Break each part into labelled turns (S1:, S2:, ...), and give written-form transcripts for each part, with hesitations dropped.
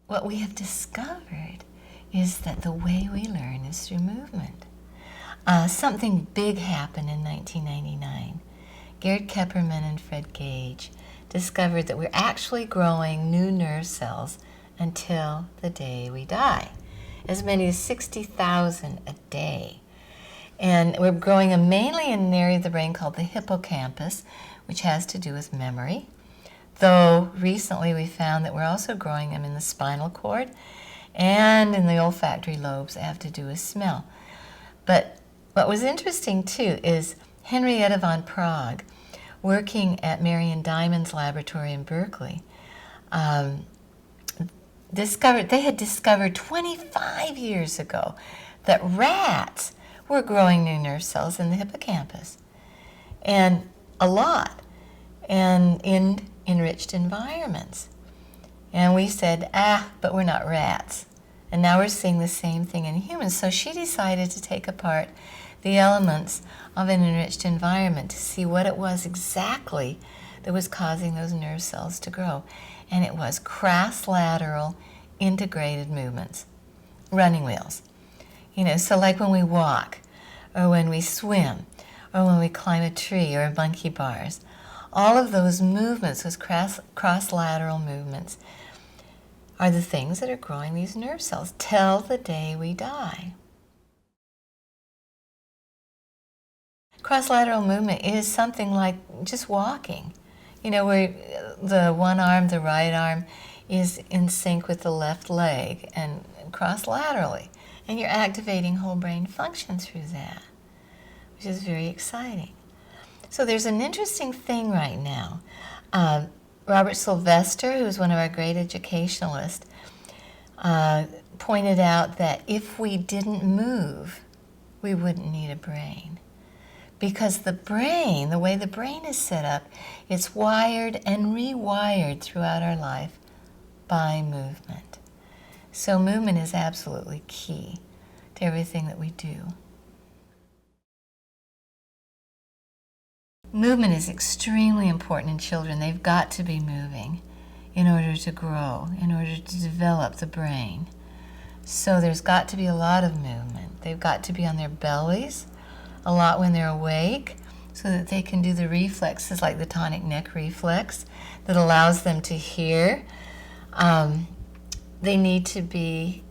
S1: what we have discovered is that the way we learn is through movement. Something big happened in 1999. Gerd Kepperman and Fred Gage discovered that we're actually growing new nerve cells until the day we die, as many as 60,000 a day. And we're growing them mainly in an area of the brain called the hippocampus, which has to do with memory. Though recently we found that we're also growing them in the spinal cord and in the olfactory lobes that have to do with smell. But what was interesting too is Henrietta von Prague, working at Marion Diamond's laboratory in Berkeley, they had discovered 25 years ago that rats were growing new nerve cells in the hippocampus, and a lot, and in enriched environments. And we said, but we're not rats. And now we're seeing the same thing in humans. So she decided to take apart the elements of an enriched environment to see what it was exactly that was causing those nerve cells to grow. And it was cross-lateral integrated movements, running wheels. So like when we walk, or when we swim, or when we climb a tree, or monkey bars, all of those movements, those cross-lateral movements, are the things that are growing these nerve cells till the day we die. Cross-lateral movement is something like just walking. Where the one arm, the right arm, is in sync with the left leg and cross-laterally. And you're activating whole brain function through that, which is very exciting. So there's an interesting thing right now. Robert Sylvester, who's one of our great educationalists, pointed out that if we didn't move, we wouldn't need a brain. Because the brain, the way the brain is set up, it's wired and rewired throughout our life by movement. So movement is absolutely key to everything that we do. Movement is extremely important in children. They've got to be moving in order to grow, in order to develop the brain. So there's got to be a lot of movement. They've got to be on their bellies a lot when they're awake so that they can do the reflexes like the tonic neck reflex that allows them to hear. They need to be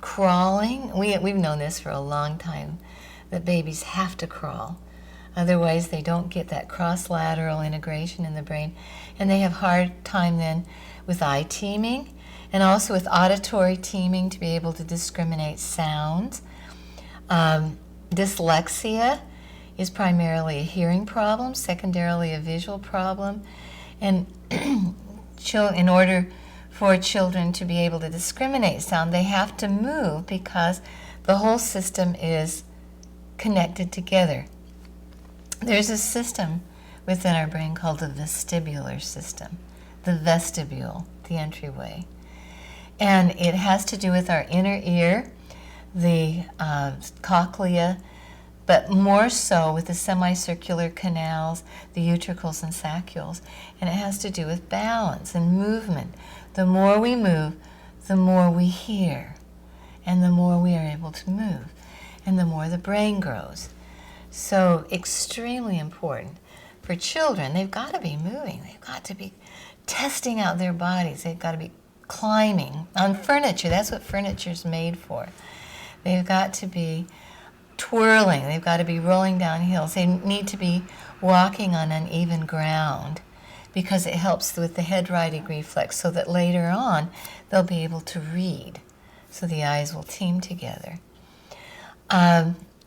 S1: crawling. We've known this for a long time, that babies have to crawl. Otherwise, they don't get that cross-lateral integration in the brain. And they have a hard time then with eye teaming and also with auditory teaming to be able to discriminate sounds. Dyslexia is primarily a hearing problem, secondarily a visual problem. And in order for children to be able to discriminate sound, they have to move because the whole system is connected together. There's a system within our brain called the vestibular system, the vestibule, the entryway. And it has to do with our inner ear, the cochlea, but more so with the semicircular canals, the utricles and saccules. And it has to do with balance and movement. The more we move, the more we hear, and the more we are able to move, and the more the brain grows. So extremely important for children. They've got to be moving. They've got to be testing out their bodies. They've got to be climbing on furniture. That's what furniture's made for. They've got to be twirling. They've got to be rolling down hills. They need to be walking on uneven ground because it helps with the head writing reflex so that later on they'll be able to read. So the eyes will team together.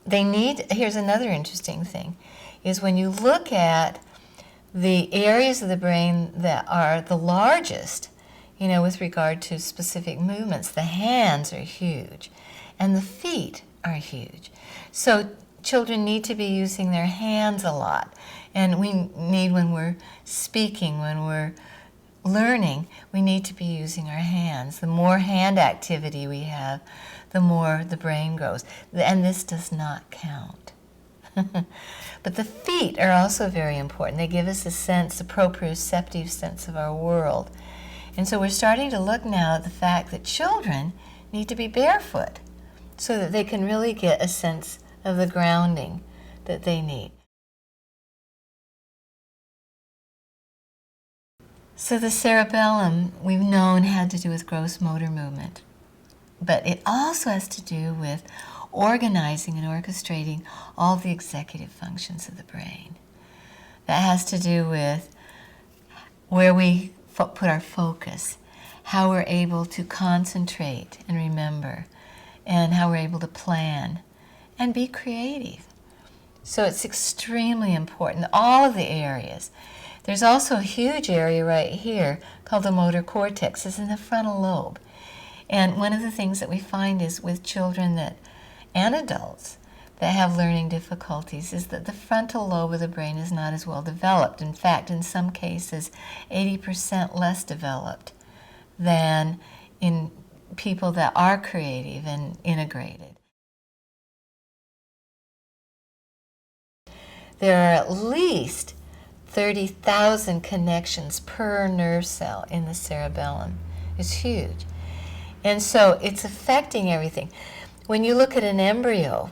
S1: Here's another interesting thing, is when you look at the areas of the brain that are the largest, with regard to specific movements, the hands are huge and the feet are huge. So children need to be using their hands a lot. And we need, when we're speaking, when we're learning, we need to be using our hands. The more hand activity we have, the more the brain grows. And this does not count. But the feet are also very important. They give us a sense, a proprioceptive sense of our world. And so we're starting to look now at the fact that children need to be barefoot so that they can really get a sense of the grounding that they need. So the cerebellum, we've known, had to do with gross motor movement. But it also has to do with organizing and orchestrating all the executive functions of the brain. That has to do with where we put our focus, how we're able to concentrate and remember, and how we're able to plan and be creative. So it's extremely important, all of the areas. There's also a huge area right here called the motor cortex. It's in the frontal lobe. And one of the things that we find is with children and adults that have learning difficulties is that the frontal lobe of the brain is not as well developed. In fact, in some cases, 80% less developed than in people that are creative and integrated. There are at least 30,000 connections per nerve cell in the cerebellum. It's huge. And so it's affecting everything. When you look at an embryo,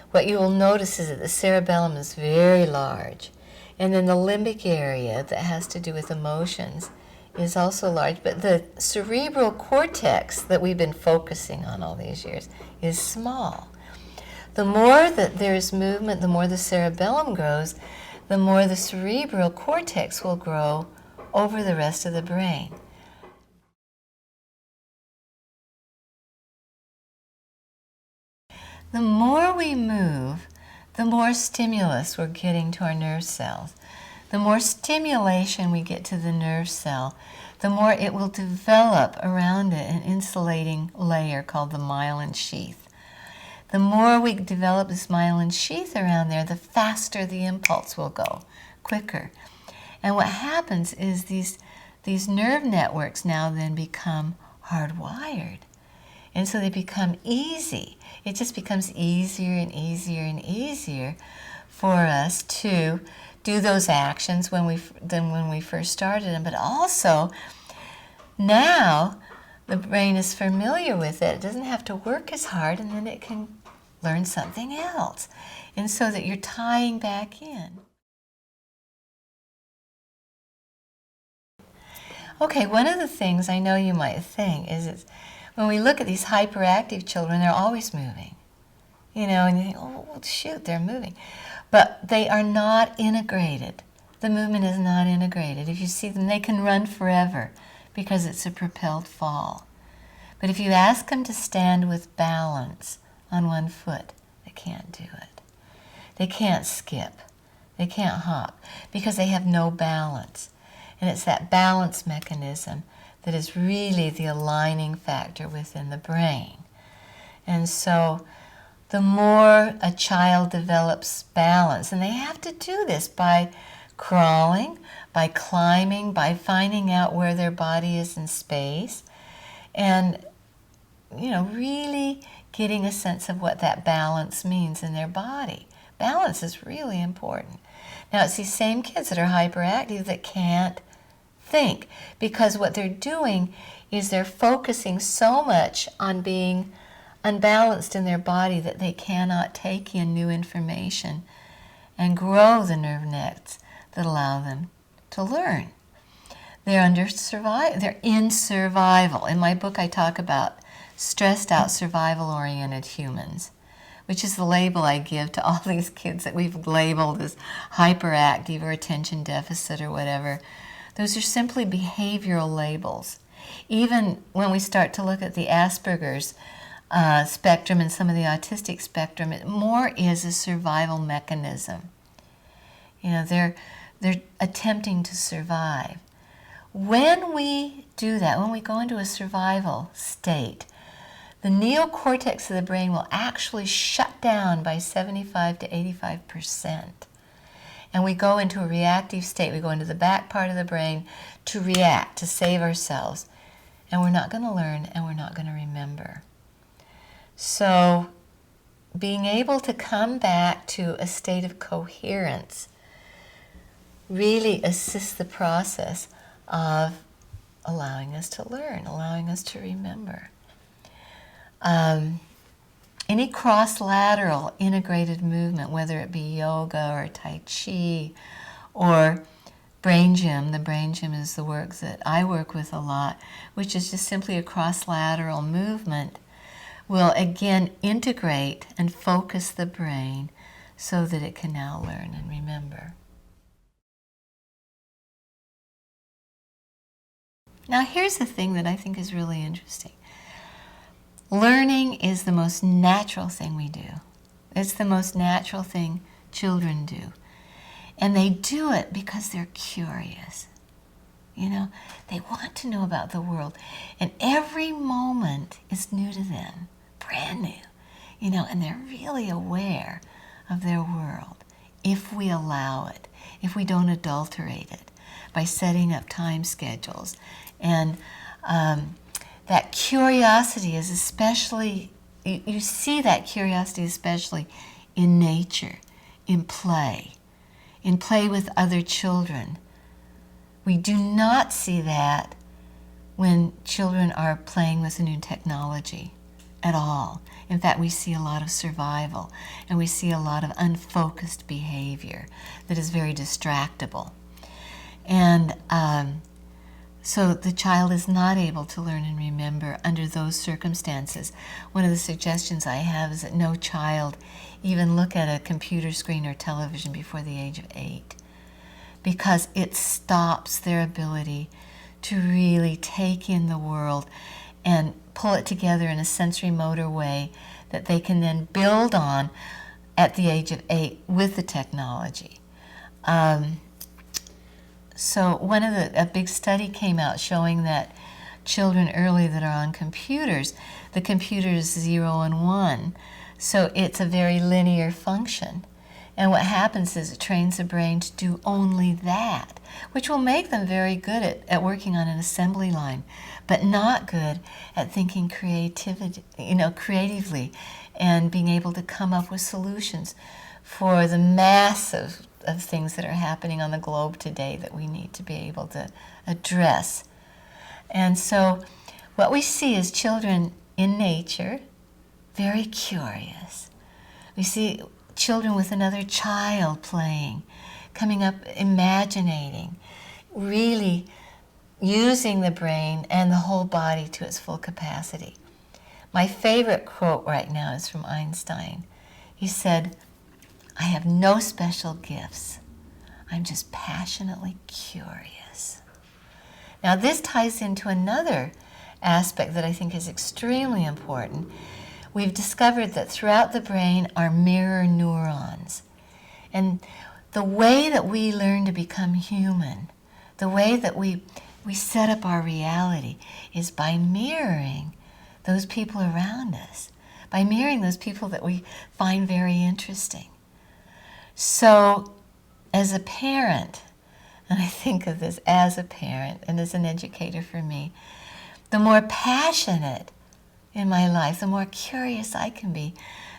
S1: what you will notice is that the cerebellum is very large. And then the limbic area that has to do with emotions is also large. But the cerebral cortex that we've been focusing on all these years is small. The more that there's movement, the more the cerebellum grows, the more the cerebral cortex will grow over the rest of the brain. The more we move, the more stimulus we're getting to our nerve cells. The more stimulation we get to the nerve cell, the more it will develop around it an insulating layer called the myelin sheath. The more we develop this myelin sheath around there, the faster the impulse will go, quicker. And what happens is these nerve networks now then become hardwired. And so they become easy. It just becomes easier and easier and easier for us to do those actions than when we first started them. But also, now the brain is familiar with it. It doesn't have to work as hard, and then it can learn something else. And so that you're tying back in. Okay, one of the things I know you might think is when we look at these hyperactive children, they're always moving. And you think, oh, well, shoot, they're moving. But they are not integrated. The movement is not integrated. If you see them, they can run forever because it's a propelled fall. But if you ask them to stand with balance on one foot, they can't do it. They can't skip. They can't hop because they have no balance. And it's that balance mechanism that is really the aligning factor within the brain. And so the more a child develops balance, and they have to do this by crawling, by climbing, by finding out where their body is in space, and really getting a sense of what that balance means in their body. Balance is really important. Now, it's these same kids that are hyperactive that can't think, because what they're doing is they're focusing so much on being unbalanced in their body that they cannot take in new information and grow the nerve nets that allow them to learn. They're in survival. In my book, I talk about stressed out, survival-oriented humans, which is the label I give to all these kids that we've labeled as hyperactive or attention deficit or whatever. Those are simply behavioral labels. Even when we start to look at the Asperger's spectrum and some of the autistic spectrum, it more is a survival mechanism. They're attempting to survive. When we do that, when we go into a survival state, the neocortex of the brain will actually shut down by 75 to 85%. And we go into a reactive state. We go into the back part of the brain to react, to save ourselves. And we're not going to learn, and we're not going to remember. So being able to come back to a state of coherence really assists the process of allowing us to learn, allowing us to remember. Any cross-lateral integrated movement, whether it be yoga or Tai Chi or brain gym. The brain gym is the work that I work with a lot, which is just simply a cross-lateral movement, will again integrate and focus the brain so that it can now learn and remember. Now here's the thing that I think is really interesting. Learning is the most natural thing we do. It's the most natural thing children do. And they do it because they're curious. You know, they want to know about the world. And every moment is new to them, brand new. You know, and they're really aware of their world if we allow it, if we don't adulterate it by setting up time schedules. And that curiosity is especially, you see that curiosity especially in nature, in play with other children. We do not see that when children are playing with a new technology at all. In fact, we see a lot of survival, and we see a lot of unfocused behavior that is very distractible. And so the child is not able to learn and remember under those circumstances. One of the suggestions I have is that no child even look at a computer screen or television before the age of 8, because it stops their ability to really take in the world and pull it together in a sensory motor way that they can then build on at the age of 8 with the technology. So a big study came out showing that children early that are on computers, the computer is 0 and 1, so it's a very linear function. And what happens is it trains the brain to do only that, which will make them very good at working on an assembly line, but not good at thinking creatively and being able to come up with solutions for the massive of things that are happening on the globe today that we need to be able to address. And so what we see is children in nature, very curious. We see children with another child playing, coming up, imaginating, really using the brain and the whole body to its full capacity. My favorite quote right now is from Einstein. He said, "I have no special gifts. I'm just passionately curious." Now this ties into another aspect that I think is extremely important. We've discovered that throughout the brain are mirror neurons. And the way that we learn to become human, the way that we set up our reality is by mirroring those people around us, by mirroring those people that we find very interesting. So as a parent, and I think of this as a parent and as an educator for me, the more passionate in my life, the more curious I can be,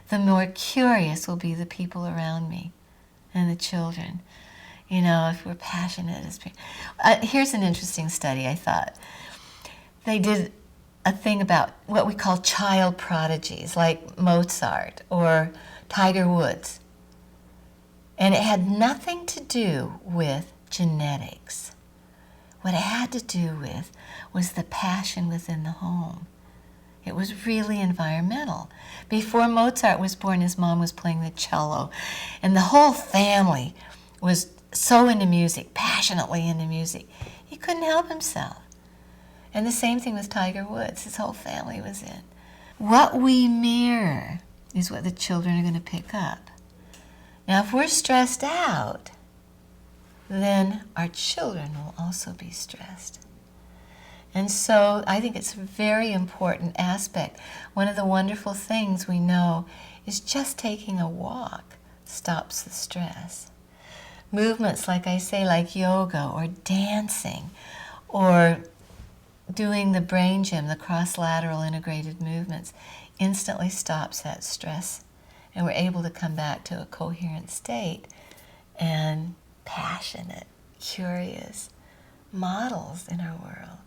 S1: the more curious will be the people around me and the children. You know, if we're passionate as parents. Here's an interesting study, I thought. They did a thing about what we call child prodigies, like Mozart or Tiger Woods. And it had nothing to do with genetics. What it had to do with was the passion within the home. It was really environmental. Before Mozart was born, his mom was playing the cello, and the whole family was so into music, passionately into music. He couldn't help himself. And the same thing with Tiger Woods. His whole family was in. What we mirror is what the children are going to pick up. Now, if we're stressed out, then our children will also be stressed. And so I think it's a very important aspect. One of the wonderful things we know is just taking a walk stops the stress. Movements, like I say, like yoga or dancing or doing the brain gym, the cross-lateral integrated movements, instantly stops that stress. And we're able to come back to a coherent state and passionate, curious models in our world.